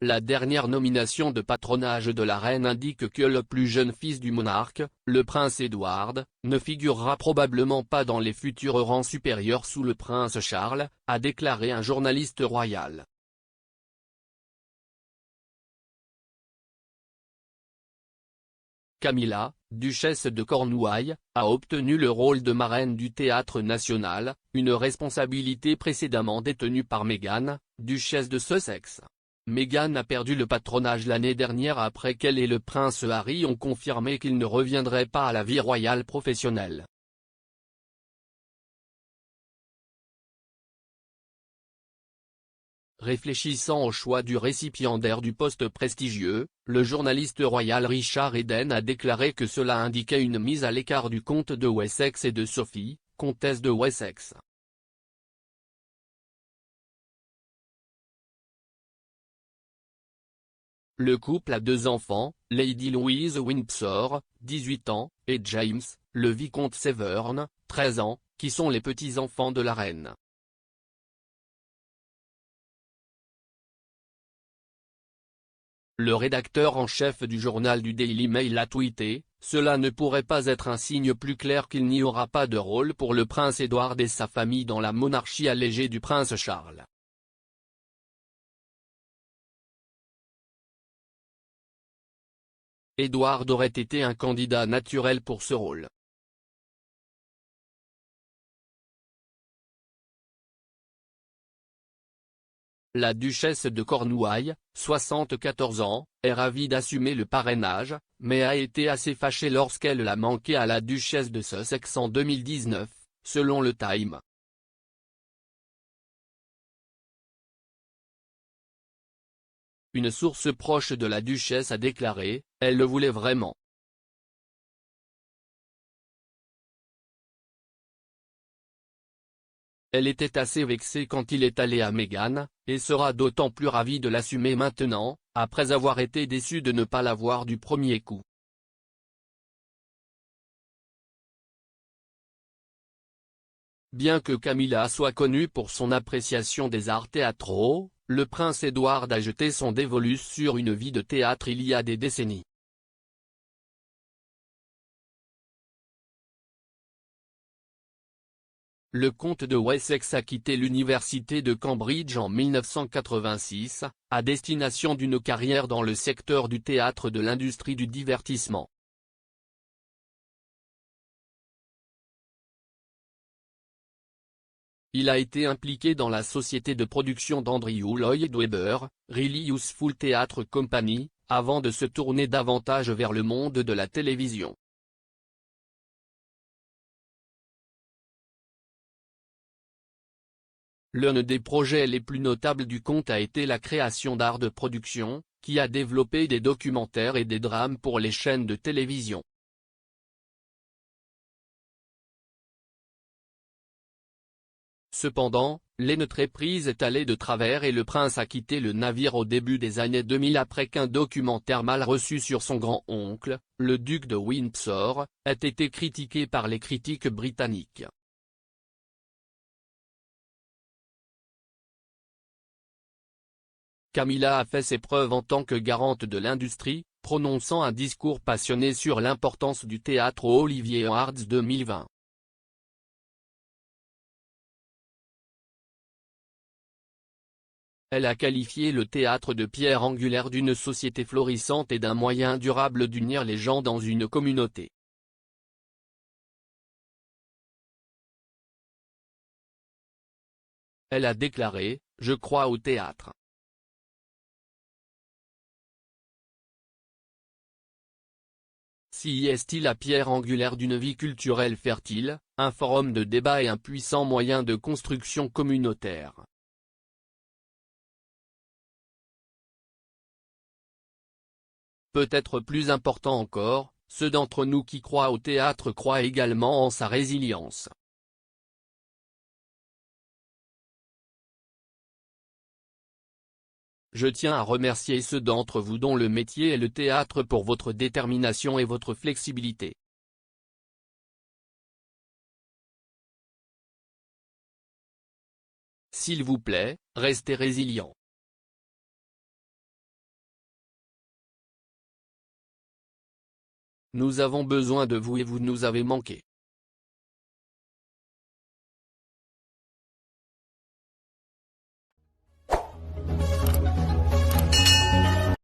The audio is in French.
La dernière nomination de patronage de la reine indique que le plus jeune fils du monarque, le prince Édouard, ne figurera probablement pas dans les futurs rangs supérieurs sous le prince Charles, a déclaré un journaliste royal. Camilla, duchesse de Cornouailles, a obtenu le rôle de marraine du Théâtre National, une responsabilité précédemment détenue par Meghan, duchesse de Sussex. Meghan a perdu le patronage l'année dernière après qu'elle et le prince Harry ont confirmé qu'ils ne reviendraient pas à la vie royale professionnelle. Réfléchissant au choix du récipiendaire du poste prestigieux, le journaliste royal Richard Eden a déclaré que cela indiquait une mise à l'écart du comte de Wessex et de Sophie, comtesse de Wessex. Le couple a 2 enfants, Lady Louise Windsor, 18 ans, et James, le vicomte Severn, 13 ans, qui sont les petits-enfants de la reine. Le rédacteur en chef du journal du Daily Mail a tweeté: « Cela ne pourrait pas être un signe plus clair qu'il n'y aura pas de rôle pour le prince Édouard et sa famille dans la monarchie allégée du prince Charles. » Édouard aurait été un candidat naturel pour ce rôle. La duchesse de Cornouailles, 74 ans, est ravie d'assumer le parrainage, mais a été assez fâchée lorsqu'elle l'a manqué à la duchesse de Sussex en 2019, selon le Time. Une source proche de la duchesse a déclaré: « Elle le voulait vraiment. Elle était assez vexée quand il est allé à Meghan, et sera d'autant plus ravie de l'assumer maintenant, après avoir été déçue de ne pas l'avoir du premier coup. » Bien que Camilla soit connue pour son appréciation des arts théâtraux, le prince Édouard a jeté son dévolu sur une vie de théâtre il y a des décennies. Le comte de Wessex a quitté l'université de Cambridge en 1986, à destination d'une carrière dans le secteur du théâtre de l'industrie du divertissement. Il a été impliqué dans la société de production d'Andrew Lloyd Webber, Really Useful Theatre Company, avant de se tourner davantage vers le monde de la télévision. L'un des projets les plus notables du comte a été la création d'Art de Production, qui a développé des documentaires et des drames pour les chaînes de télévision. Cependant, l'entreprise est allée de travers et le prince a quitté le navire au début des années 2000 après qu'un documentaire mal reçu sur son grand-oncle, le duc de Windsor, ait été critiqué par les critiques britanniques. Camilla a fait ses preuves en tant que garante de l'industrie, prononçant un discours passionné sur l'importance du théâtre aux Olivier Awards 2020. Elle a qualifié le théâtre de pierre angulaire d'une société florissante et d'un moyen durable d'unir les gens dans une communauté. Elle a déclaré: « Je crois au théâtre. Si est-il la pierre angulaire d'une vie culturelle fertile, un forum de débat et un puissant moyen de construction communautaire. » Peut-être plus important encore, ceux d'entre nous qui croient au théâtre croient également en sa résilience. Je tiens à remercier ceux d'entre vous dont le métier est le théâtre pour votre détermination et votre flexibilité. S'il vous plaît, restez résilients. Nous avons besoin de vous et vous nous avez manqué.